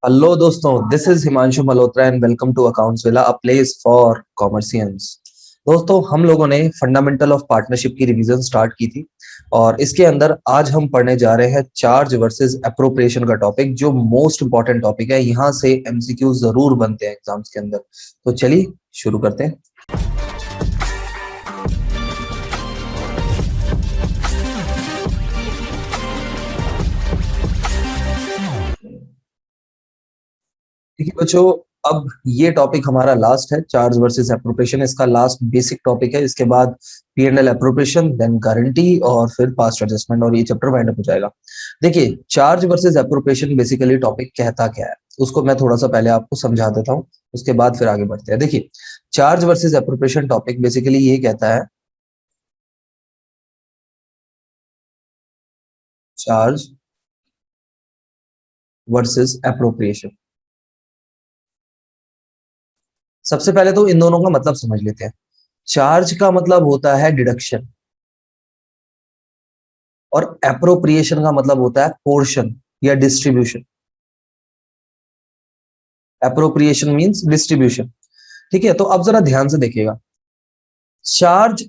Hello दोस्तों, this is Himanshu Malhotra and welcome to accounts villa, a place for commercians. दोस्तों, हम लोगों ने फंडामेंटल ऑफ पार्टनरशिप की रिवीजन स्टार्ट की थी और इसके अंदर आज हम पढ़ने जा रहे हैं चार्ज वर्सेस एप्रोप्रिएशन का टॉपिक, जो मोस्ट इंपॉर्टेंट टॉपिक है। यहाँ से एमसीक्यू जरूर बनते हैं एग्जाम्स के अंदर। तो चलिए शुरू करते हैं। ठीक है बच्चों, अब ये टॉपिक हमारा लास्ट है, चार्ज वर्सेस एप्रोप्रिएशन। इसका लास्ट बेसिक टॉपिक है। इसके बाद P and L appropriation, then guarantee और फिर पास्ट एडजस्टमेंट, और ये चैप्टर वाइंड अप हो जाएगा। देखिए, charge versus appropriation basically topic कहता क्या है उसको मैं थोड़ा सा पहले आपको समझा देता हूँ, उसके बाद फिर आगे बढ़ते हैं। देखिए, charge versus appropriation topic basically ये कहता है, चार्ज वर्सेस एप्रोप्रिएशन। सबसे पहले तो इन दोनों का मतलब समझ लेते हैं। चार्ज का मतलब होता है डिडक्शन और एप्रोप्रिएशन का मतलब होता है पोर्शन या डिस्ट्रीब्यूशन। Appropriation means distribution. ठीक है, तो अब जरा ध्यान से देखिएगा, चार्ज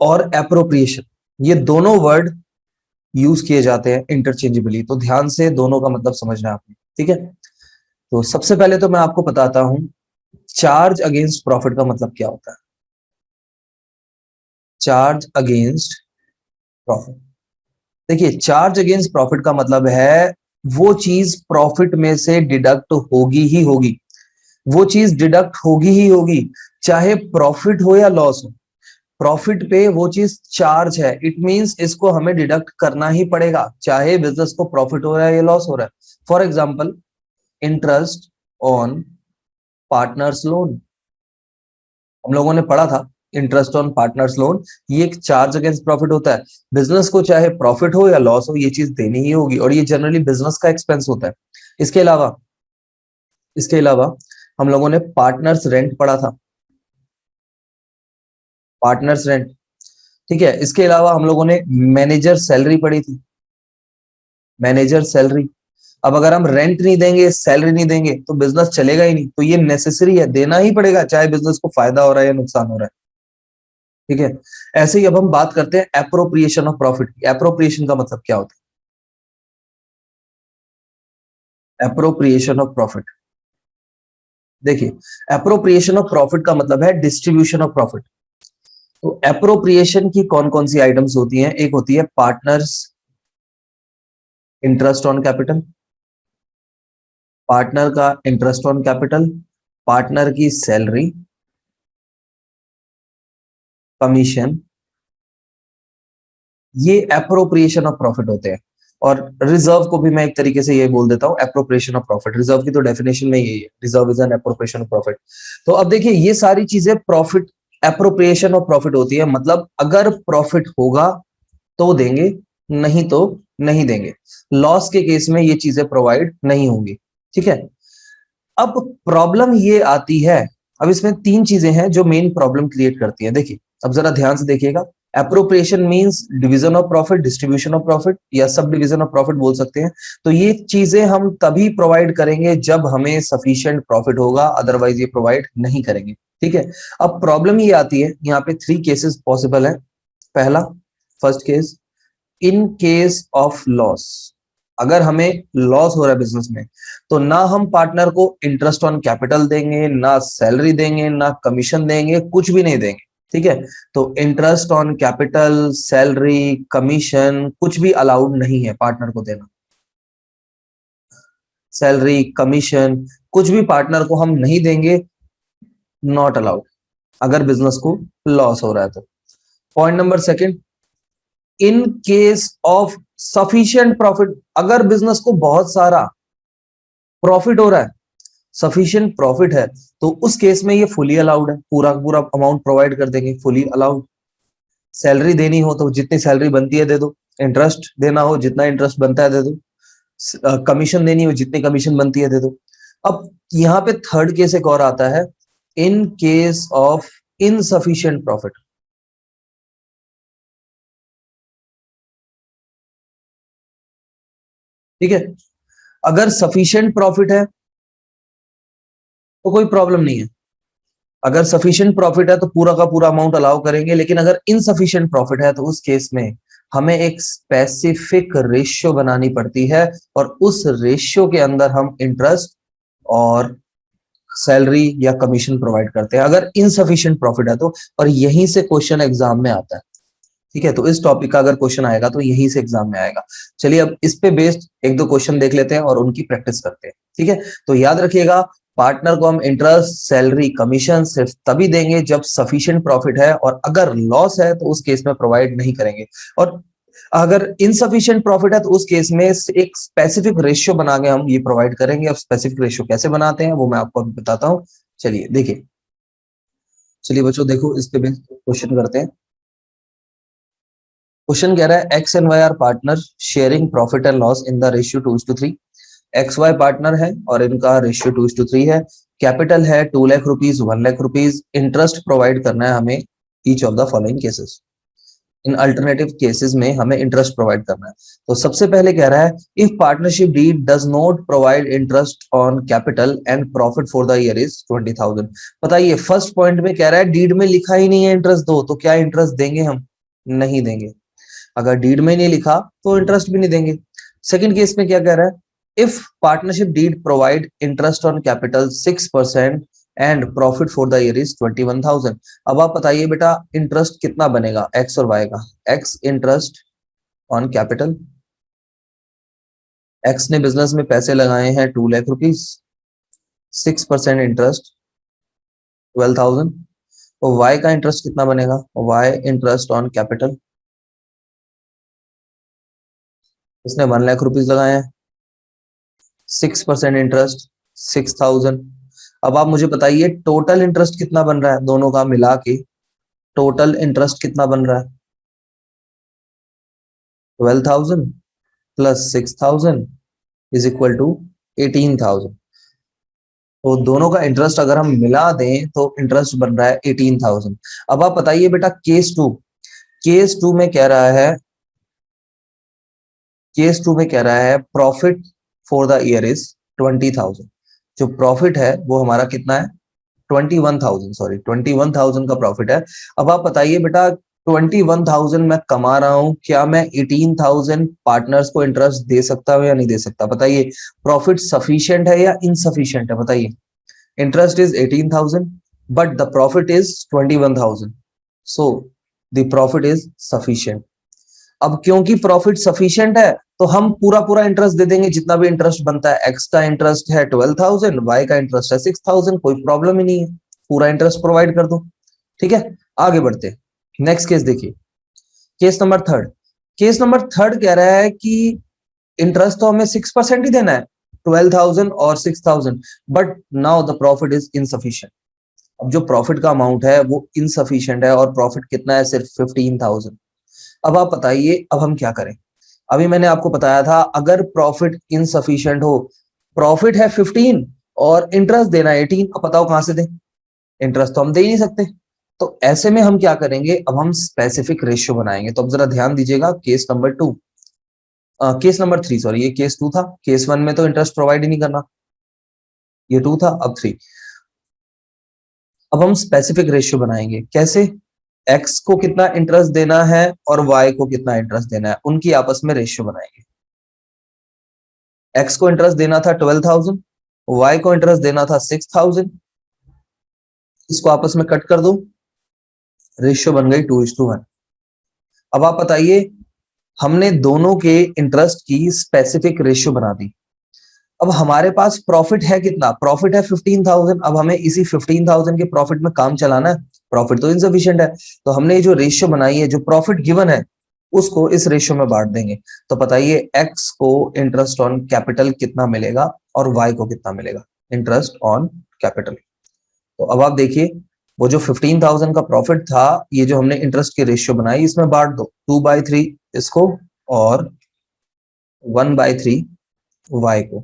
और एप्रोप्रिएशन ये दोनों वर्ड यूज किए जाते हैं इंटरचेंजेबली, तो ध्यान से दोनों का मतलब समझना है आपने। ठीक है, तो सबसे पहले तो मैं आपको बताता हूं, चार्ज अगेंस्ट प्रॉफिट का मतलब क्या होता है। चार्ज अगेंस्ट प्रॉफिट, देखिए, चार्ज अगेंस्ट प्रॉफिट का मतलब है वो चीज प्रॉफिट में से डिडक्ट होगी ही होगी। वो चीज डिडक्ट होगी ही होगी, चाहे प्रॉफिट हो या लॉस हो। प्रॉफिट पे वो चीज चार्ज है, इट मींस इसको हमें डिडक्ट करना ही पड़ेगा, चाहे बिजनेस को प्रॉफिट हो रहा है या लॉस हो रहा है। For example, interest on partners loan, हम लोगों ने पढ़ा था। इंटरेस्ट ऑन पार्टनर्स लोन ये एक चार्ज अगेंस्ट प्रॉफिट होता है। बिजनेस को चाहे प्रॉफिट हो या लॉस हो, ये चीज देनी ही होगी, और ये जनरली बिजनेस का एक्सपेंस होता है। इसके अलावा इसके अलावा हम लोगों ने पार्टनर्स रेंट पढ़ा था, पार्टनर्स रेंट। ठीक है, इसके अलावा हम लोगों ने मैनेजर सैलरी पढ़ी थी, मैनेजर सैलरी। अब अगर हम रेंट नहीं देंगे, सैलरी नहीं देंगे, तो बिजनेस चलेगा ही नहीं। तो ये नेसेसरी है, देना ही पड़ेगा, चाहे बिजनेस को फायदा हो रहा है या नुकसान हो रहा है। ठीक है, ऐसे ही अब हम बात करते हैं एप्रोप्रिएशन ऑफ प्रॉफिट की। एप्रोप्रिएशन का मतलब क्या होता है? एप्रोप्रिएशन ऑफ प्रॉफिट, देखिए, एप्रोप्रिएशन ऑफ प्रॉफिट का मतलब है डिस्ट्रीब्यूशन ऑफ प्रॉफिट। तो एप्रोप्रिएशन की कौन कौन सी आइटम्स होती हैं? एक होती है partners interest on capital, partner का इंटरेस्ट ऑन कैपिटल, पार्टनर की सैलरी, कमीशन, ये एप्रोप्रिएशन ऑफ प्रॉफिट होते हैं। और रिजर्व को भी मैं एक तरीके से ये बोल देता हूं, एप्रोप्रिएशन ऑफ प्रॉफिट। रिजर्व की तो डेफिनेशन में यही है, reserve is an appropriation of profit. तो अब देखिए, ये सारी चीजें प्रॉफिट, एप्रोप्रिएशन ऑफ प्रॉफिट होती है। मतलब अगर प्रॉफिट होगा तो देंगे, नहीं तो नहीं देंगे। लॉस के केस में ये चीजें प्रोवाइड नहीं होंगी। ठीक है, अब प्रॉब्लम ये आती है, अब इसमें तीन चीजें हैं जो मेन प्रॉब्लम क्रिएट करती हैं। देखिए, अब जरा ध्यान से देखिएगा। Appropriation means division of profit, distribution of profit या सब डिवीजन ऑफ प्रॉफिट बोल सकते हैं। तो ये चीजें हम तभी प्रोवाइड करेंगे जब हमें सफिशिएंट प्रॉफिट होगा, अदरवाइज ये प्रोवाइड नहीं करेंगे। ठीक है, अब प्रॉब्लम ये आती है, यहाँ पे थ्री केसेस पॉसिबल है। पहला, first case, in case of loss, अगर हमें लॉस हो रहा है बिजनेस में, तो ना हम पार्टनर को इंटरेस्ट ऑन कैपिटल देंगे, ना सैलरी देंगे, ना कमीशन देंगे, कुछ भी नहीं देंगे। ठीक है, तो interest on capital, salary, commission कुछ भी अलाउड नहीं है पार्टनर को देना। सैलरी, कमीशन कुछ भी पार्टनर को हम नहीं देंगे, नॉट अलाउड, अगर बिजनेस को लॉस हो रहा है तो। Point number second, in case of sufficient profit, अगर बिजनेस को बहुत सारा प्रॉफिट हो रहा है, सफिशिएंट प्रॉफिट है, तो उस केस में ये फुली अलाउड है, पूरा पूरा अमाउंट प्रोवाइड कर देंगे, फुली अलाउड। सैलरी देनी हो तो जितनी सैलरी बनती है दे दो, इंटरेस्ट देना हो जितना इंटरेस्ट बनता है दे दो, कमीशन देनी हो जितनी कमीशन बनती है दे दो। अब यहाँ पे थर्ड केस एक और आता है, in case of insufficient profit. ठीक है, अगर सफिशिएंट प्रॉफिट है तो कोई प्रॉब्लम नहीं है। अगर सफिशिएंट प्रॉफिट है तो पूरा का पूरा अमाउंट अलाउ करेंगे, लेकिन अगर इनसफिशिएंट प्रॉफिट है तो उस केस में हमें एक स्पेसिफिक रेशियो बनानी पड़ती है, और उस रेशियो के अंदर हम इंटरेस्ट और सैलरी या कमीशन प्रोवाइड करते हैं, अगर इनसफिशिएंट प्रॉफिट है तो। और यहीं से क्वेश्चन एग्जाम में आता है, ठीक है। तो इस टॉपिक का अगर क्वेश्चन आएगा तो यहीं से एग्जाम में आएगा। चलिए अब इस पे बेस्ड एक दो क्वेश्चन देख लेते हैं और उनकी प्रैक्टिस करते हैं, ठीक है। तो याद रखिएगा, पार्टनर को हम इंटरेस्ट, सैलरी, कमीशन सिर्फ तभी देंगे जब सफिशिएंट प्रॉफिट है, और अगर लॉस है तो उस केस में प्रोवाइड नहीं करेंगे। और अगर इनसफिशिएंट प्रॉफिट है तो उस केस में एक स्पेसिफिक रेशियो बना के हम ये प्रोवाइड करेंगे। अब स्पेसिफिक रेशियो कैसे बनाते हैं वो मैं आपको अभी बताता हूँ। चलिए देखिए, चलिए बच्चों देखो, इस पे क्वेश्चन करते हैं। क्वेश्चन कह रहा है X and Y are partner sharing profit and loss in the ratio 2:3। X Y partner है और इनका रेशियो 2:3 है। कैपिटल है 2 lakh rupees, 1 lakh rupees. Interest provide करना है हमें each of the following cases. इन अल्टरनेटिव केसेस में हमें इंटरेस्ट प्रोवाइड करना है। तो सबसे पहले कह रहा है if partnership deed does not provide interest on capital and profit for the year is 20,000। बताइए, फर्स्ट पॉइंट में कह रहा है डीड में लिखा ही नहीं है इंटरेस्ट दो, तो क्या इंटरेस्ट देंगे हम? नहीं देंगे। अगर डीड में नहीं लिखा तो इंटरेस्ट भी नहीं देंगे। सेकंड केस में क्या कह रहा है, if partnership deed provide interest on capital 6% and profit for the year is 21,000। अब आप बताइए बेटा, इंटरेस्ट कितना बनेगा एक्स और वाई का? X interest on capital, x ने बिजनेस में पैसे लगाए हैं 2 लाख रुपीज, 6% इंटरेस्ट 12,000। और वाई का इंटरेस्ट कितना बनेगा? वाई इंटरेस्ट ऑन कैपिटल, इसने 1 लाख रुपीज लगाए हैं, 6% इंटरेस्ट 6,000। अब आप मुझे बताइए टोटल इंटरेस्ट कितना बन रहा है दोनों का मिला के? टोटल इंटरेस्ट कितना बन रहा है? 12,000 प्लस 6,000 इज इक्वल टू 18,000। तो दोनों का इंटरेस्ट अगर हम मिला दें तो इंटरेस्ट बन रहा है 18,000। अब आप बताइए बेटा केस टू में कह रहा है, केस टू में कह रहा है profit for the year is 20,000। जो प्रॉफिट है वो हमारा कितना है? 21,000, सॉरी 21,000 का प्रॉफिट है। अब आप बताइए बेटा, 21,000 मैं कमा रहा हूं, क्या मैं 18,000 पार्टनर्स को इंटरेस्ट दे सकता हूं या नहीं दे सकता? बताइए, प्रॉफिट सफिशिएंट है या इनसफिशिएंट है? बताइए। Interest is 18,000 but the profit is 21,000, so the profit is sufficient. अब क्योंकि प्रॉफिट सफिशिएंट है तो हम पूरा पूरा इंटरेस्ट दे देंगे, जितना भी इंटरेस्ट बनता है। एक्स का इंटरेस्ट है 12,000, वाई का इंटरेस्ट है 6,000, कोई प्रॉब्लम ही नहीं है, पूरा इंटरेस्ट प्रोवाइड कर दो, ठीक है। आगे बढ़ते हैं, नेक्स्ट केस देखिए, case number third. Case number third कह रहा है कि इंटरेस्ट तो हमें 6% ही देना है, 12,000 और 6,000, but now the profit is insufficient. अब जो प्रॉफिट का अमाउंट है वो इनसफिशिएंट है, और प्रॉफिट कितना है? सिर्फ 15,000। अब आप बताइए अब हम क्या करें? अभी मैंने आपको बताया था, अगर प्रॉफिट इनसफिशिएंट हो, प्रॉफिट है 15 और इंटरेस्ट देना 18, अब बताओ कहां से दें? इंटरेस्ट तो हम दे ही नहीं सकते। तो ऐसे में हम क्या करेंगे? अब हम स्पेसिफिक रेशियो बनाएंगे। तो अब जरा ध्यान दीजिएगा, case number two, case number three, sorry ये केस टू था। केस वन में तो इंटरेस्ट प्रोवाइड ही नहीं करना, ये टू था, अब थ्री। अब हम स्पेसिफिक रेशियो बनाएंगे, कैसे? एक्स को कितना इंटरेस्ट देना है और वाई को कितना इंटरेस्ट देना है, उनकी आपस में रेशियो बनाएंगे। एक्स को इंटरेस्ट देना था 12,000, वाई को इंटरेस्ट देना था 6,000, इसको आपस में कट कर दो, रेशियो बन गई 2:1। अब आप बताइए, हमने दोनों के इंटरेस्ट की स्पेसिफिक रेशियो बना दी। अब हमारे पास प्रॉफिट है कितना? प्रॉफिट है 15,000। अब हमें इसी 15,000 के प्रॉफिट में काम चलाना है, प्रॉफिट तो इनसफिशिएंट है। तो हमने ये जो रेशियो बनाई है, जो प्रॉफिट गिवन है उसको इस रेशियो में बांट देंगे। तो बताइए एक्स को इंटरेस्ट ऑन कैपिटल कितना मिलेगा और वाई को कितना मिलेगा? Interest on capital. तो अब आप देखिए, वो जो 15,000 का प्रॉफिट था, ये जो हमने इंटरेस्ट की रेशियो बनाई, इसमें बांट दो, 2/3 इसको और 1/3 वाई को,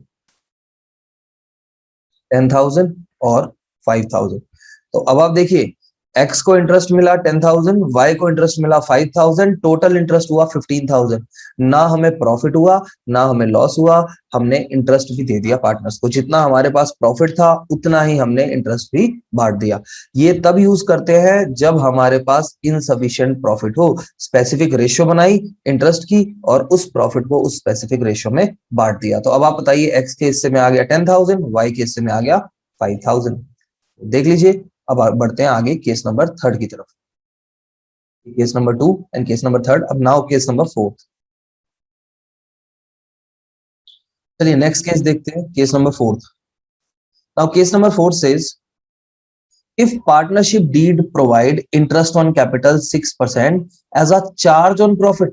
10,000 और 5,000। तो अब आप देखिए, एक्स को इंटरेस्ट मिला 10,000, वाई को इंटरेस्ट मिला 5,000, टोटल इंटरेस्ट हुआ 15,000। ना हमें प्रॉफिट हुआ ना हमें लॉस हुआ, हमने इंटरेस्ट भी दे दिया पार्टनर्स को। जितना हमारे पास प्रॉफिट था उतना ही हमने इंटरेस्ट भी बांट दिया। ये तब यूज करते हैं जब हमारे पास इनसफिशिएंट प्रॉफिट हो। स्पेसिफिक रेशियो बनाई इंटरेस्ट की और उस प्रॉफिट को उस स्पेसिफिक रेशियो में बांट दिया। तो अब आप बताइए, एक्स के हिस्से में आ गया 10,000, वाई के हिस्से में आ गया 5,000। देख लीजिए। अब बढ़ते हैं आगे केस नंबर थर्ड की तरफ। Case number 2 and case number third. अब नाउ केस नंबर 4। चलिए नेक्स्ट केस देखते हैं, case number 4। Now case number 4 says if partnership deed provide interest on capital 6% as a charge on profit।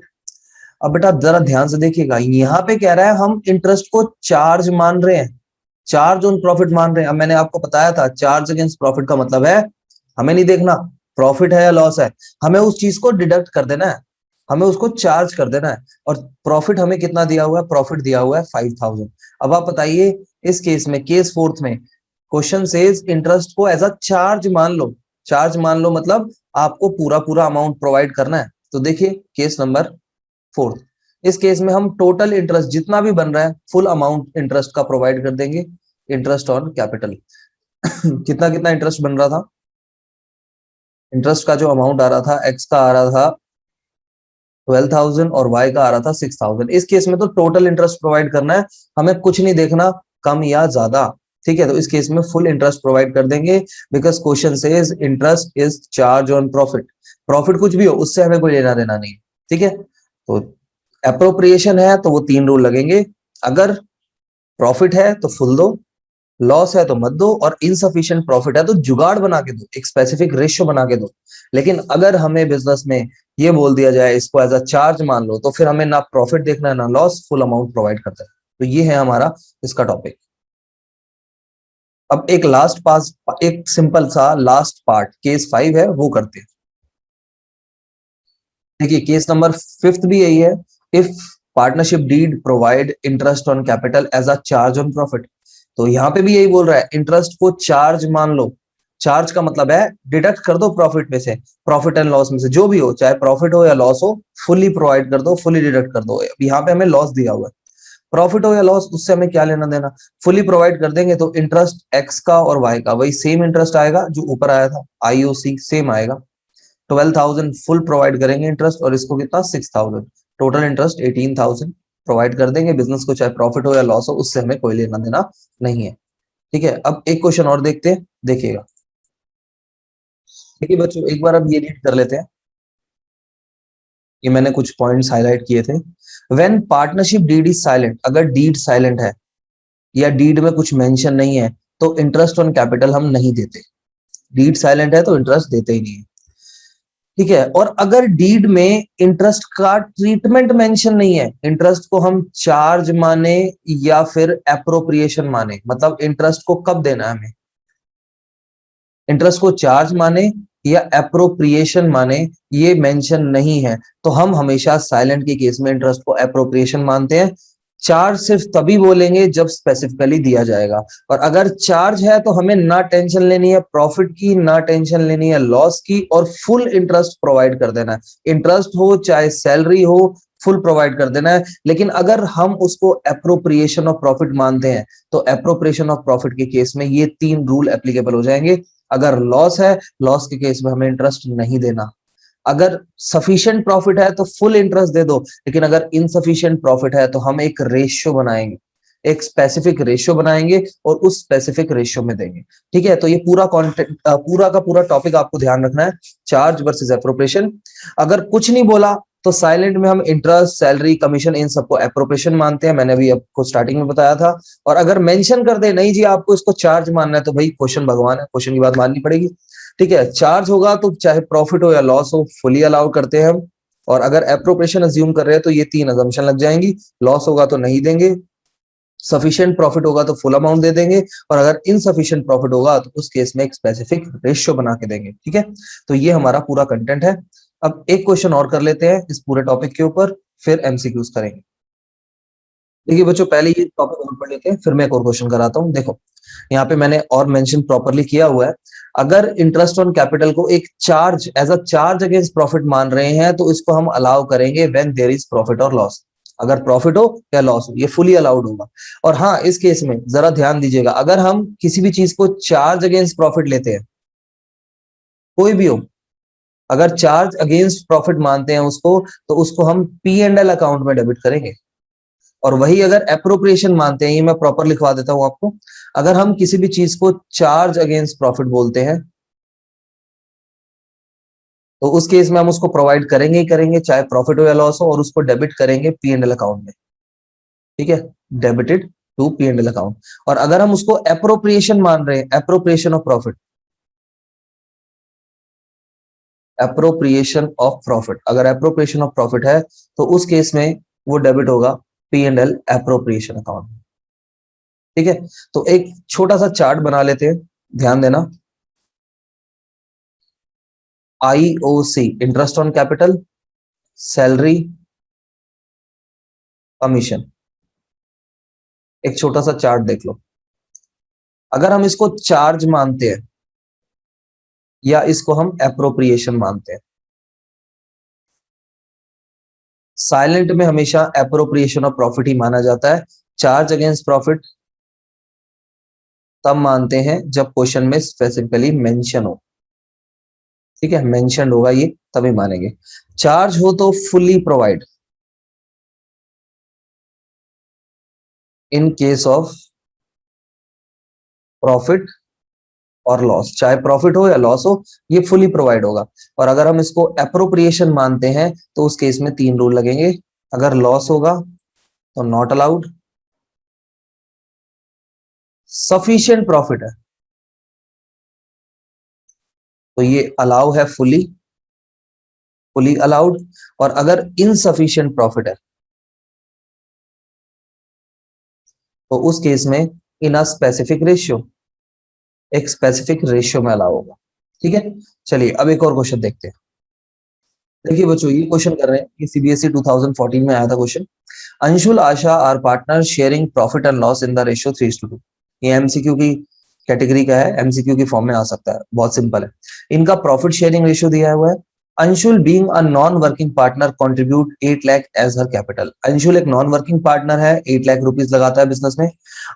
अब बेटा जरा ध्यान से देखिएगा, यहाँ पे कह रहा है हम इंटरेस्ट को चार्ज मान रहे हैं, चार्ज ऑन प्रॉफिट मान रहे हैं। अब मैंने आपको बताया था चार्ज अगेंस्ट प्रॉफिट का मतलब है हमें नहीं देखना प्रॉफिट है या लॉस है, हमें उस चीज को डिडक्ट कर देना है, हमें उसको चार्ज कर देना है। और प्रॉफिट हमें कितना दिया हुआ है, प्रॉफिट दिया हुआ है 5,000। अब आप बताइए इस केस में, केस 4 में क्वेश्चन सेज इंटरेस्ट को एज अ चार्ज मान लो। चार्ज मान लो मतलब आपको पूरा पूरा अमाउंट प्रोवाइड करना है। तो देखिए केस नंबर 4, इस केस में हम टोटल इंटरेस्ट जितना भी बन रहा है फुल अमाउंट इंटरेस्ट का प्रोवाइड कर देंगे। इंटरेस्ट ऑन कैपिटल कितना कितना इंटरेस्ट बन रहा था, इंटरेस्ट का जो अमाउंट आ रहा था, एक्स का आ रहा था 12,000 और वाई का आ रहा था 6,000। इस केस में तो टोटल इंटरेस्ट प्रोवाइड करना है, हमें कुछ नहीं देखना कम या ज्यादा। ठीक है, तो इस केस में फुल इंटरेस्ट प्रोवाइड कर देंगे because question says interest is charge on profit. Profit कुछ भी हो उससे हमें कोई लेना देना नहीं। ठीक है, तो एप्रोप्रिएशन है तो वो 3 रूल लगेंगे। अगर प्रॉफिट है तो फुल दो, लॉस है तो मत दो, और इनसफिशिएंट प्रॉफिट है तो जुगाड़ बना के दो, एक स्पेसिफिक रेशियो बना के दो। लेकिन अगर हमें बिजनेस में ये बोल दिया जाए इसको एज अ चार्ज मान लो, तो फिर हमें ना प्रॉफिट देखना है ना लॉस, फुल अमाउंट प्रोवाइड करता है। तो ये है हमारा इसका टॉपिक। अब एक लास्ट पास, एक सिंपल सा लास्ट पार्ट केस 5 है वो करते हैं। देखिए केस नंबर 5 भी यही है, if partnership deed provide interest on capital as a charge on profit. तो यहाँ पे भी यही बोल रहा है इंटरेस्ट को चार्ज मान लो। चार्ज का मतलब है डिडक्ट कर दो प्रॉफिट में से, प्रॉफिट एंड लॉस में से जो भी हो, चाहे प्रॉफिट हो या लॉस हो, फुली प्रोवाइड कर दो, फुली डिडक्ट कर दो। यहाँ पे हमें लॉस दिया हुआ है, प्रॉफिट हो या लॉस उससे हमें क्या लेना देना, फुली प्रोवाइड कर देंगे तो इंटरेस्ट एक्स का और वाई का वही सेम इंटरेस्ट आएगा जो ऊपर आया था, आईओसी सेम आएगा। 12,000 फुल प्रोवाइड करेंगे इंटरेस्ट, और इसको कितना 6,000, टोटल इंटरेस्ट 18,000 प्रोवाइड कर देंगे बिजनेस को, चाहे प्रॉफिट हो या लॉस हो उससे हमें कोई लेना देना नहीं है। ठीक है, अब एक क्वेश्चन और देखते हैं, देखिएगा। देखिए बच्चों एक बार अब ये रीड कर लेते हैं, ये मैंने कुछ पॉइंट्स हाईलाइट किए थे। When partnership deed is silent, अगर डीड साइलेंट है या डीड में कुछ मेंशन नहीं है तो इंटरेस्ट ऑन कैपिटल हम नहीं देते। डीड साइलेंट है तो इंटरेस्ट देते ही नहीं है। ठीक है, और अगर डीड में इंटरेस्ट का ट्रीटमेंट मेंशन नहीं है, इंटरेस्ट को हम चार्ज माने या फिर एप्रोप्रिएशन माने, मतलब इंटरेस्ट को कब देना है हमें, इंटरेस्ट को चार्ज माने या एप्रोप्रिएशन माने, ये मेंशन नहीं है, तो हम हमेशा साइलेंट के केस में इंटरेस्ट को एप्रोप्रिएशन मानते हैं। चार्ज सिर्फ तभी बोलेंगे जब स्पेसिफिकली दिया जाएगा। और अगर चार्ज है तो हमें ना टेंशन लेनी है प्रॉफिट की, ना टेंशन लेनी है लॉस की, और फुल इंटरेस्ट प्रोवाइड कर देना है। इंटरेस्ट हो चाहे सैलरी हो, फुल प्रोवाइड कर देना है। लेकिन अगर हम उसको एप्रोप्रिएशन ऑफ प्रॉफिट मानते हैं तो एप्रोप्रिएशन ऑफ प्रॉफिट के केस में ये 3 रूल एप्लीकेबल हो जाएंगे। अगर लॉस है, लॉस के केस में हमें इंटरेस्ट नहीं देना। अगर सफिशिएंट प्रॉफिट है तो फुल इंटरेस्ट दे दो, लेकिन अगर इनसफिशिएंट प्रॉफिट है तो हम एक रेशियो बनाएंगे, एक स्पेसिफिक रेशियो बनाएंगे और उस स्पेसिफिक रेशियो में देंगे। ठीक है, तो ये पूरा कॉन्टेक्ट, पूरा का पूरा टॉपिक आपको ध्यान रखना है, चार्ज वर्सेस एप्रोप्रिएशन। अगर कुछ नहीं बोला तो साइलेंट में हम इंटरेस्ट, सैलरी, कमीशन इन सबको एप्रोप्रिएशन मानते हैं, मैंने अभी आपको स्टार्टिंग में बताया था। और अगर मेंशन कर दे नहीं जी आपको इसको चार्ज मानना है, तो भाई क्वेश्चन भगवान है, क्वेश्चन की बात माननी पड़ेगी। ठीक है, चार्ज होगा तो चाहे प्रॉफिट हो या लॉस हो फुली अलाउ करते हैं हम। और अगर एप्रोप्रिएशन अज्यूम कर रहे हैं तो ये 3 अजम्पशन लग जाएंगी, लॉस होगा तो नहीं देंगे, सफिशिएंट प्रॉफिट होगा तो फुल अमाउंट दे देंगे, और अगर इनसफिशिएंट प्रॉफिट होगा तो उस केस में एक स्पेसिफिक रेशियो बना के देंगे। ठीक है, तो ये हमारा पूरा कंटेंट है। अब एक क्वेश्चन और कर लेते हैं इस पूरे टॉपिक के ऊपर, फिर एमसीक्यूज करेंगे। देखिए बच्चों, पहले ये टॉपिक और पढ़ लेते हैं, फिर मैं एक और क्वेश्चन कराता हूँ। देखो यहाँ पे मैंने और मेंशन प्रॉपरली किया हुआ है, अगर इंटरेस्ट ऑन कैपिटल को एक charge, as a charge against profit मान रहे हैं, तो इसको हम अलाउ करेंगे व्हेन देयर इज प्रॉफिट और लॉस। अगर प्रॉफिट हो या लॉस हो, ये फुली अलाउड होगा। और हाँ, इस केस में जरा ध्यान दीजिएगा, अगर हम किसी भी चीज को चार्ज अगेंस्ट प्रॉफिट लेते हैं, कोई भी हो, अगर चार्ज अगेंस्ट प्रॉफिट मानते हैं उसको, तो उसको हम पी एंड एल अकाउंट में डेबिट करेंगे। और वही अगर एप्रोप्रिएशन मानते हैं, ये मैं प्रॉपर लिखवा देता हूं आपको, अगर हम किसी भी चीज को चार्ज अगेंस्ट प्रॉफिट बोलते हैं, तो उस केस में हम उसको प्रोवाइड करेंगे ही करेंगे, चाहे प्रॉफिट हो या लॉस हो, और उसको डेबिट करेंगे पी एंड एल अकाउंट में। ठीक है, debited to P and L account. और अगर हम उसको एप्रोप्रिएशन मान रहे हैं, appropriation of profit, appropriation of profit, अगर एप्रोप्रिएशन ऑफ प्रॉफिट है, तो उस केस में वो डेबिट होगा P and L appropriation account में। ठीक है, तो एक छोटा सा चार्ट बना लेते हैं, ध्यान देना। IOC, interest on capital, salary, commission. एक छोटा सा चार्ट देख लो। अगर हम इसको चार्ज मानते हैं या इसको हम एप्रोप्रिएशन मानते हैं, साइलेंट में हमेशा एप्रोप्रिएशन ऑफ प्रॉफिट ही माना जाता है। चार्ज अगेंस्ट प्रॉफिट तब मानते हैं जब क्वेश्चन में स्पेसिफिकली मेंशन हो। ठीक है, मेंशन होगा ये, तभी मानेंगे। चार्ज हो तो fully provide in case of profit और लॉस, चाहे प्रॉफिट हो या लॉस हो, ये फुली प्रोवाइड होगा। और अगर हम इसको एप्रोप्रिएशन मानते हैं, तो उस केस में 3 रूल लगेंगे। अगर लॉस होगा तो नॉट अलाउड, सफिशिएंट प्रॉफिट है तो ये अलाउ है, फुली फुली अलाउड। और अगर इनसफिशिएंट प्रॉफिट है, तो उस केस में इन अ स्पेसिफिक रेशियो, एक स्पेसिफिक रेशियो में अलाउ होगा। ठीक है, चलिए अब एक और क्वेश्चन देखते हैं। देखिए बच्चों, ये क्वेश्चन कर रहे हैं कि सीबीएसई 2014 में आया था question. Anshul, Asha are partner sharing profit and loss in the ratio 3:2। ये एमसीक्यू की कैटेगरी का है, एमसीक्यू की फॉर्म में आ सकता है, बहुत सिंपल है। इनका प्रॉफिट शेयरिंग रेशियो दिया हुआ है। Anshul being a non working partner contribute 8 lakh as her capital. Anshul एक नॉन वर्किंग पार्टनर है, 8 लाख रुपीस लगाता है बिजनेस में।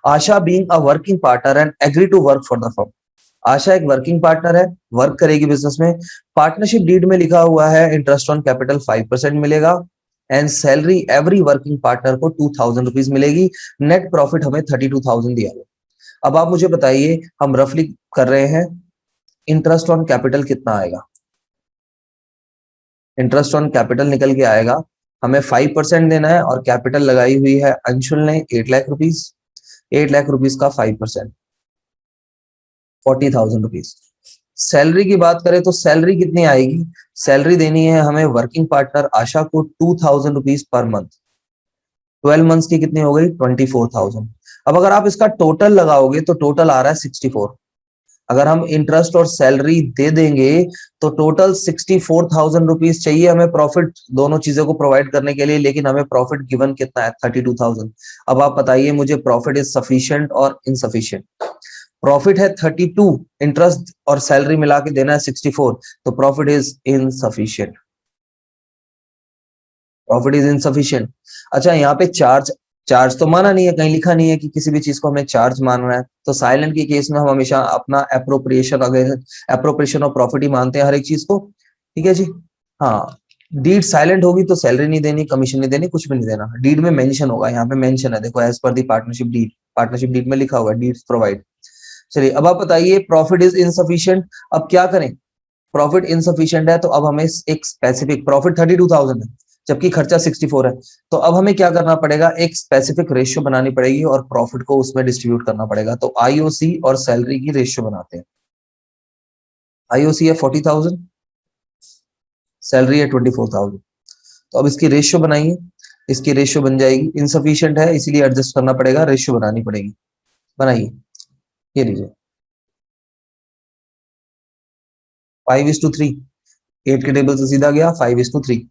Asha being a working partner and agree to work for the firm. Asha एक वर्किंग पार्टनर है, वर्क करेगी बिजनेस में। पार्टनरशिप डीड में लिखा हुआ है इंटरेस्ट ऑन कैपिटल 5% मिलेगा, and salary every working partner को 2000 रुपीज मिलेगी। नेट प्रॉफिट हमें 32,000 दिया हुआ। अब आप मुझे बताइए, हम रफली कर रहे हैं, इंटरेस्ट ऑन कैपिटल कितना आएगा। इंटरेस्ट ऑन कैपिटल निकल के आएगा, हमें 5% देना है, और कैपिटल लगाई हुई है अंशुल ने 8 लाख रुपीज। 8 लाख रुपीज का 5%, 40,000 रुपीज। सैलरी की बात करें तो सैलरी कितनी आएगी, सैलरी देनी है हमें वर्किंग पार्टनर आशा को 2,000 रुपीज पर मंथ। 12 मंथ्स की कितनी हो गई, 24,000। अब अगर आप इसका टोटल लगाओगे तो टोटल आ रहा है 64। अगर हम इंटरेस्ट और सैलरी दे देंगे, तो टोटल 64,000 रुपीज चाहिए हमें प्रॉफिट, दोनों चीजों को प्रोवाइड करने के लिए। लेकिन हमें प्रॉफिट गिवन कितना है, 32,000। अब आप बताइए मुझे, प्रॉफिट इज सफिशिएंट और इनसफिशिएंट। प्रॉफिट है 32, इंटरेस्ट और सैलरी मिला के देना है 64, तो profit is insufficient. Profit is insufficient. अच्छा, यहाँ पे चार्ज, चार्ज तो माना नहीं है, कहीं लिखा नहीं है कि किसी भी चीज को हमें चार्ज मानना है। तो साइलेंट के केस में हम हमेशा अपना एप्रोप्रिएशन, अगर एप्रोप्रिएशन ऑफ प्रॉफिट ही मानते हैं हर एक चीज को। ठीक है जी। हाँ, डीड साइलेंट होगी तो सैलरी नहीं देनी, कमीशन नहीं देनी, कुछ भी नहीं देना। डीड में मेंशन होगा, यहाँ पे मेंशन है, देखो, एज पर दी पार्टनरशिप डीड। पार्टनरशिप डीड में लिखा हुआ है डीड्स प्रोवाइड। चलिए अब आप बताइए, प्रॉफिट इज इनसफिशिएंट। अब क्या करें, प्रॉफिट इनसफिशिएंट है तो अब हमें एक स्पेसिफिक, प्रॉफिट 32,000 है जबकि खर्चा 64 है, तो अब हमें क्या करना पड़ेगा, एक स्पेसिफिक रेशियो बनानी पड़ेगी और प्रॉफिट को उसमें डिस्ट्रीब्यूट करना पड़ेगा। तो आईओसी और सैलरी की रेशियो बनाते हैं। आईओसी है 40,000, सैलरी है 24,000। तो अब इसकी रेशियो बनाइए, इसकी रेशियो बन जाएगी, इनसफिशिएंट है इसीलिए एडजस्ट करना पड़ेगा, रेशियो बनानी पड़ेगी। बनाइए, ये लीजिए 5:3। 8 के टेबल से सीधा गया 5:3।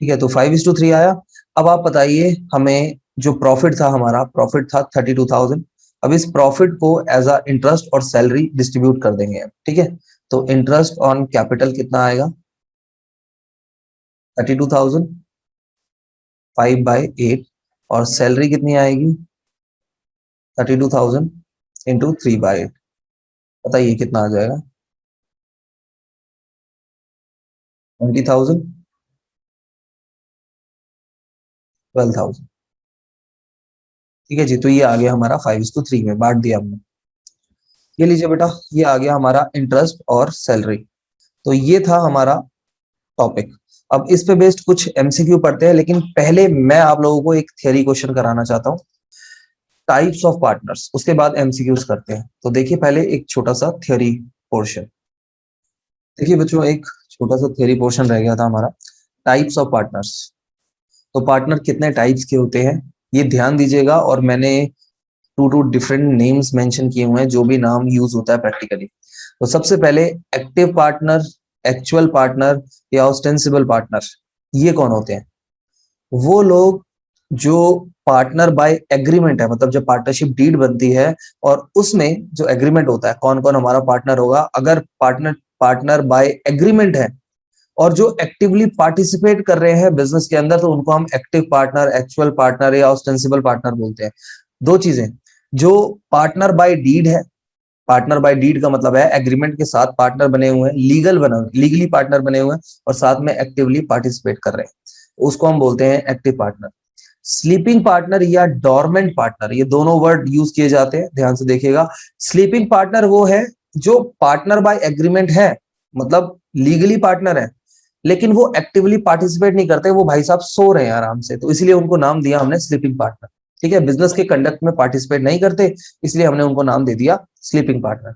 ठीक है, तो 5:3 आया। अब आप बताइए हमें जो प्रॉफिट था हमारा, प्रॉफिट था 32,000। अब इस प्रॉफिट को एज अ इंटरेस्ट और सैलरी डिस्ट्रीब्यूट कर देंगे, ठीक है। तो इंटरेस्ट ऑन कैपिटल कितना आएगा, 32,000 5/8, और सैलरी कितनी आएगी, 32,000 इंटू 3/8। बताइए कितना आ जाएगा, 20,000, 12,000। ठीक है जी, तो ये आ गया हमारा 5:3 में बांट दिया हमने। ये लीजिए बेटा, ये आ गया हमारा इंटरेस्ट और सैलरी। तो ये था हमारा टॉपिक। अब इस पे बेस्ड कुछ एमसीक्यू पढ़ते हैं, लेकिन पहले मैं आप लोगों को एक थियरी क्वेश्चन कराना चाहता हूँ, टाइप्स ऑफ पार्टनर्स, उसके बाद एमसीक्यूज करते हैं। तो देखिए पहले एक छोटा सा थियरी पोर्शन। देखिए बच्चों, एक छोटा सा थियरी पोर्शन रह गया था हमारा, टाइप्स ऑफ पार्टनर्स। तो पार्टनर कितने टाइप्स के होते हैं ये ध्यान दीजिएगा, और मैंने टू डिफरेंट नेम्स मेंशन किए हुए हैं, जो भी नाम यूज होता है प्रैक्टिकली। तो सबसे पहले एक्टिव पार्टनर, एक्चुअल पार्टनर या ऑस्टेंसिबल पार्टनर, ये कौन होते हैं? वो लोग जो पार्टनर बाय एग्रीमेंट है, मतलब जब पार्टनरशिप डीड बनती है और उसमें जो एग्रीमेंट होता है कौन कौन हमारा पार्टनर होगा, अगर पार्टनर पार्टनर बाय एग्रीमेंट है और जो एक्टिवली पार्टिसिपेट कर रहे हैं बिजनेस के अंदर, तो उनको हम एक्टिव पार्टनर, एक्चुअल पार्टनर या ऑस्टेंसिबल पार्टनर बोलते हैं। दो चीजें, जो पार्टनर बाय डीड है, पार्टनर बाय डीड का मतलब है एग्रीमेंट के साथ पार्टनर बने हुए हैं, लीगली पार्टनर बने हुए हैं और साथ में एक्टिवली पार्टिसिपेट कर रहे हैं, उसको हम बोलते हैं एक्टिव पार्टनर। स्लीपिंग पार्टनर या डॉर्मेंट पार्टनर, ये दोनों वर्ड यूज किए जाते हैं, ध्यान से देखिएगा। स्लीपिंग पार्टनर वो है जो पार्टनर बाय एग्रीमेंट है, मतलब लीगली पार्टनर है, लेकिन वो एक्टिवली पार्टिसिपेट नहीं करते, वो भाई साहब सो रहे हैं आराम से, तो इसलिए उनको नाम दिया हमने स्लीपिंग पार्टनर। ठीक है, बिजनेस के कंडक्ट में पार्टिसिपेट नहीं करते, इसलिए हमने उनको नाम दे दिया स्लीपिंग पार्टनर।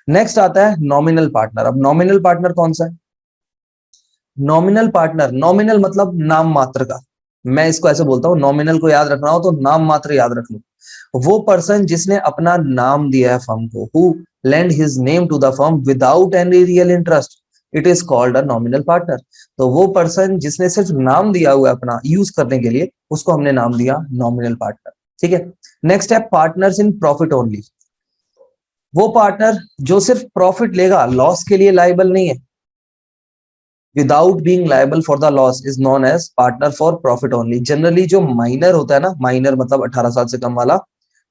नेक्स्ट आता है नॉमिनल पार्टनर। अब नॉमिनल पार्टनर कौन सा है? नॉमिनल पार्टनर, नॉमिनल मतलब नाम मात्र का, मैं इसको ऐसे बोलता हूं, नॉमिनल को याद रखना हो तो नाम मात्र याद रख लो। वो पर्सन जिसने अपना नाम दिया है फर्म को, who lend his name to the firm without any real interest, it is called a nominal partner. तो वो पर्सन जिसने सिर्फ नाम दिया हुआ है अपना यूज करने के लिए, उसको हमने नाम दिया नॉमिनल पार्टनर। ठीक है, नेक्स्ट है पार्टनर्स इन प्रॉफिट ओनली। वो पार्टनर जो सिर्फ प्रॉफिट लेगा, लॉस के लिए लायबल नहीं है, without being liable for the loss, is known as partner for profit only. Generally जो माइनर होता है ना, माइनर मतलब 18 साल से कम वाला,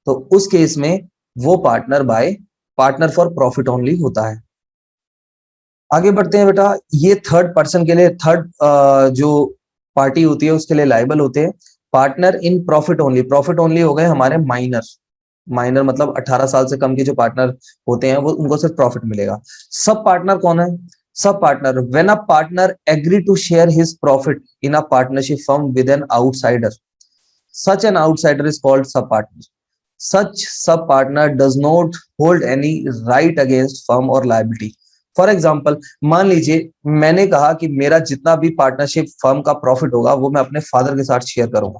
तो उस केस में वो पार्टनर फॉर प्रॉफिट ओनली होता है। आगे बढ़ते हैं बेटा, ये थर्ड पर्सन के लिए, थर्ड जो पार्टी होती है उसके लिए लायबल होते हैं partner in profit only. Profit only हो गए हमारे माइनर, माइनर मतलब 18 साल से कम के जो पार्टनर होते हैं वो, उनको सिर्फ प्रॉफिट मिलेगा। सब पार्टनर कौन है? Sub partner, when a partner agree to share his profit in a partnership firm with an outsider, such an outsider is called sub partner. Such sub partner does not hold any right against firm or liability. For example, मान लीजिए मैंने कहा कि मेरा जितना भी partnership firm का profit होगा वो मैं अपने फादर के साथ शेयर करूंगा,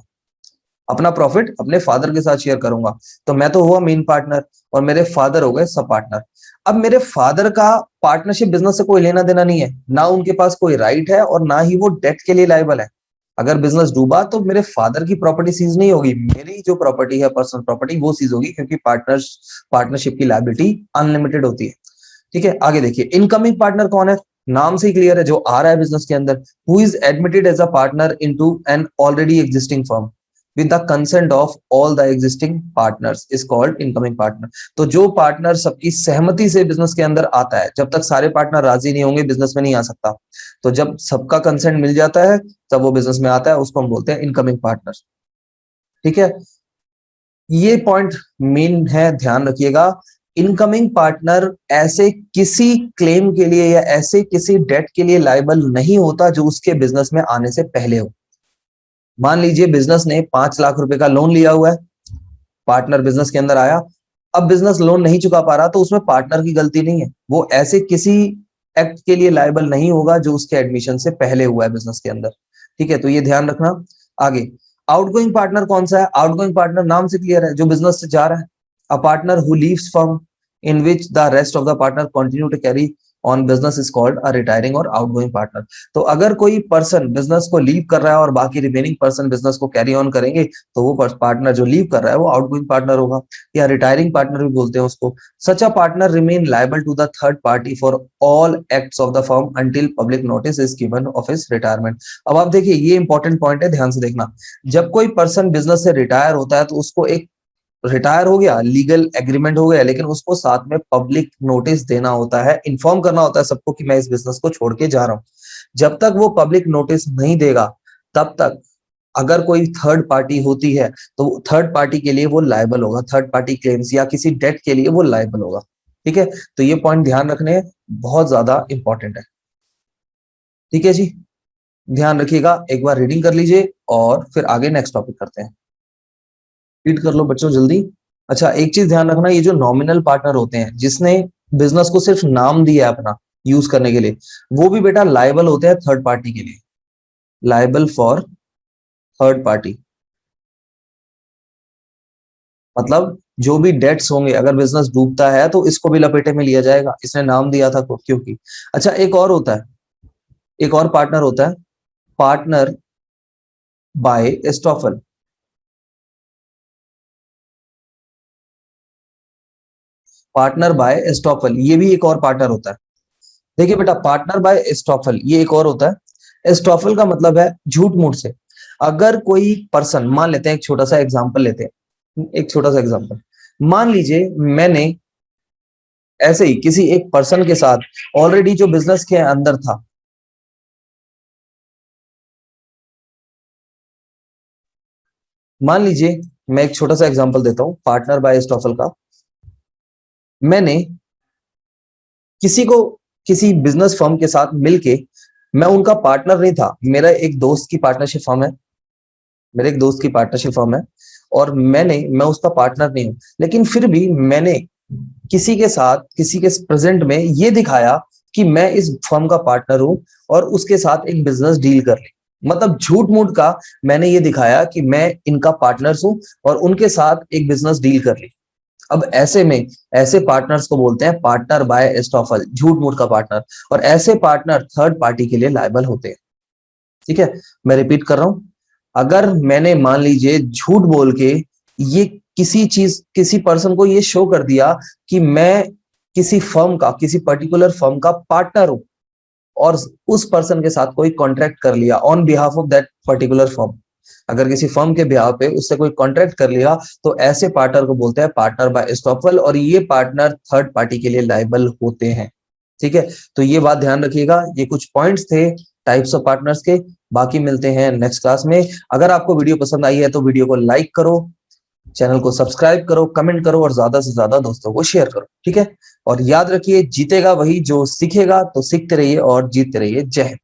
अपना प्रॉफिट अपने फादर के साथ शेयर करूंगा, तो मैं तो हुआ मेन पार्टनर और मेरे फादर हो गए सब पार्टनर। अब मेरे फादर का पार्टनरशिप बिजनेस से कोई लेना देना नहीं है, ना उनके पास कोई राइट है और ना ही वो डेट के लिए लायबल है। अगर बिजनेस डूबा तो मेरे फादर की प्रॉपर्टी सीज नहीं होगी, मेरी जो प्रॉपर्टी है पर्सनल प्रॉपर्टी वो सीज होगी, क्योंकि पार्टनरशिप की लायबिलिटी अनलिमिटेड होती है। ठीक है, आगे देखिए, इनकमिंग पार्टनर कौन है? नाम से ही क्लियर है, जो आ रहा है बिजनेस के अंदर, who is admitted as a partner into an already existing firm with the consent of all the existing partners is called incoming partner। तो जो पार्टनर सबकी सहमति से बिजनेस के अंदर आता है, जब तक सारे पार्टनर राजी नहीं होंगे बिजनेस में नहीं आ सकता, तो जब सबका कंसेंट मिल जाता है तब वो बिजनेस में आता है, उसको हम बोलते हैं इनकमिंग पार्टनर। ठीक है, ये पॉइंट मेन है, ध्यान रखिएगा। इनकमिंग पार्टनर ऐसे किसी क्लेम के लिए या ऐसे किसी डेट के लिए लायबल नहीं होता जो उसके बिजनेस में आने से पहले हो। मान लीजिए बिजनेस ने 5 लाख रुपए का लोन लिया हुआ है, पार्टनर बिजनेस के अंदर आया, अब बिजनेस लोन नहीं चुका पा रहा, तो उसमें पार्टनर की गलती नहीं है, वो ऐसे किसी एक्ट के लिए लायबल नहीं होगा जो उसके एडमिशन से पहले हुआ है बिजनेस के अंदर। ठीक है, तो ये ध्यान रखना। आगे, आउटगोइंग पार्टनर कौन सा है? आउटगोइंग पार्टनर नाम से क्लियर है, जो बिजनेस से जा रहा है। A partner who leaves firm in which the rest of the partner continue to carry on business is called a retiring और आउटगोइंग पार्टनर। तो अगर कोई पर्सन बिजनेस को लीव कर रहा है और बाकी रिमेनिंग पर्सन बिजनेस को कैरी ऑन करेंगे, तो वो पार्टनर जो लीव कर रहा है वो आउटगोइंग पार्टनर होगा, या रिटायरिंग पार्टनर भी बोलते हैं उसको। Such a partner remain liable to the third party for all acts of the firm until public notice is given of his retirement. अब आप देखिए, ये इंपॉर्टेंट पॉइंट है, ध्यान से देखना। जब कोई पर्सन बिजनेस से रिटायर होता है तो उसको एक रिटायर हो गया, लीगल एग्रीमेंट हो गया, लेकिन उसको साथ में पब्लिक नोटिस देना होता है, इन्फॉर्म करना होता है सबको कि मैं इस बिजनेस को छोड़ के जा रहा हूं। जब तक वो पब्लिक नोटिस नहीं देगा, तब तक अगर कोई थर्ड पार्टी होती है तो थर्ड पार्टी के लिए वो लायबल होगा, थर्ड पार्टी क्लेम्स या किसी डेट के लिए वो लायबल होगा। ठीक है, तो ये पॉइंट ध्यान रखने हैं, बहुत ज्यादा इंपॉर्टेंट है। ठीक है जी, ध्यान रखिएगा, एक बार रीडिंग कर लीजिए और फिर आगे नेक्स्ट टॉपिक करते हैं। रीड कर लो बच्चों जल्दी। अच्छा, एक चीज ध्यान रखना, ये जो नॉमिनल पार्टनर होते हैं, जिसने बिजनेस को सिर्फ नाम दिया है अपना यूज करने के लिए, वो भी बेटा लायबल होते हैं थर्ड पार्टी के लिए, लायबल फॉर थर्ड पार्टी। मतलब जो भी डेट्स होंगे, अगर बिजनेस डूबता है तो इसको भी लपेटे में लिया जाएगा, इसने नाम दिया था क्योंकि। अच्छा, एक और होता है, एक और पार्टनर होता है, पार्टनर बाय एस्टॉफल। पार्टनर बाय एस्टॉफल, ये भी एक और पार्टनर होता है। देखिए बेटा, पार्टनर बाय एस्टॉफल ये एक और होता है। एस्टॉफल का मतलब है झूठ मूठ से। अगर कोई पर्सन, मान लेते हैं एक छोटा सा एग्जांपल लेते हैं, एक छोटा सा एग्जांपल। मान लीजिए मैंने ऐसे ही किसी एक पर्सन के साथ ऑलरेडी जो बिजनेस के अंदर था, मान लीजिए मैं एक छोटा सा एग्जांपल देता हूं पार्टनर बाय एस्टॉफल का। मैंने किसी को, किसी बिजनेस फर्म के साथ मिलके, मैं उनका पार्टनर नहीं था, मेरा एक दोस्त की पार्टनरशिप फर्म है, मेरे एक दोस्त की पार्टनरशिप फर्म है, और मैं उसका पार्टनर नहीं हूं, लेकिन फिर भी मैंने किसी के साथ, किसी के प्रेजेंट में ये दिखाया कि मैं इस फर्म का पार्टनर हूं और उसके साथ एक बिजनेस डील कर ली। मतलब झूठ मूठ का मैंने ये दिखाया कि मैं इनका पार्टनर हूं और उनके साथ एक बिजनेस डील कर ली। अब ऐसे में ऐसे पार्टनर्स को बोलते हैं पार्टनर बाय एस्टॉफल, झूठ मूठ का पार्टनर, और ऐसे पार्टनर थर्ड पार्टी के लिए लायबल होते हैं। ठीक है, मैं रिपीट कर रहा हूं, अगर मैंने मान लीजिए झूठ बोल के ये किसी चीज, किसी पर्सन को ये शो कर दिया कि मैं किसी फर्म का, किसी पर्टिकुलर फर्म का पार्टनर हूं, और उस पर्सन के साथ कोई कॉन्ट्रैक्ट कर लिया on behalf of that particular firm, अगर किसी फर्म के बिहाफ पे उससे कोई कॉन्ट्रैक्ट कर लिया, तो ऐसे पार्टनर को बोलते हैं पार्टनर बाय एस्टॉफल, और ये पार्टनर थर्ड पार्टी के लिए लायबल होते हैं। ठीक है, तो ये बात ध्यान रखिएगा, ये कुछ पॉइंट्स थे टाइप्स ऑफ पार्टनर्स के। बाकी मिलते हैं नेक्स्ट क्लास में। अगर आपको वीडियो पसंद आई है तो वीडियो को लाइक करो, चैनल को सब्सक्राइब करो, कमेंट करो और ज्यादा से ज्यादा दोस्तों को शेयर करो। ठीक है, और याद रखिए, जीतेगा वही जो सीखेगा, तो सीखते रहिए और जीतते रहिए। जय हिंद।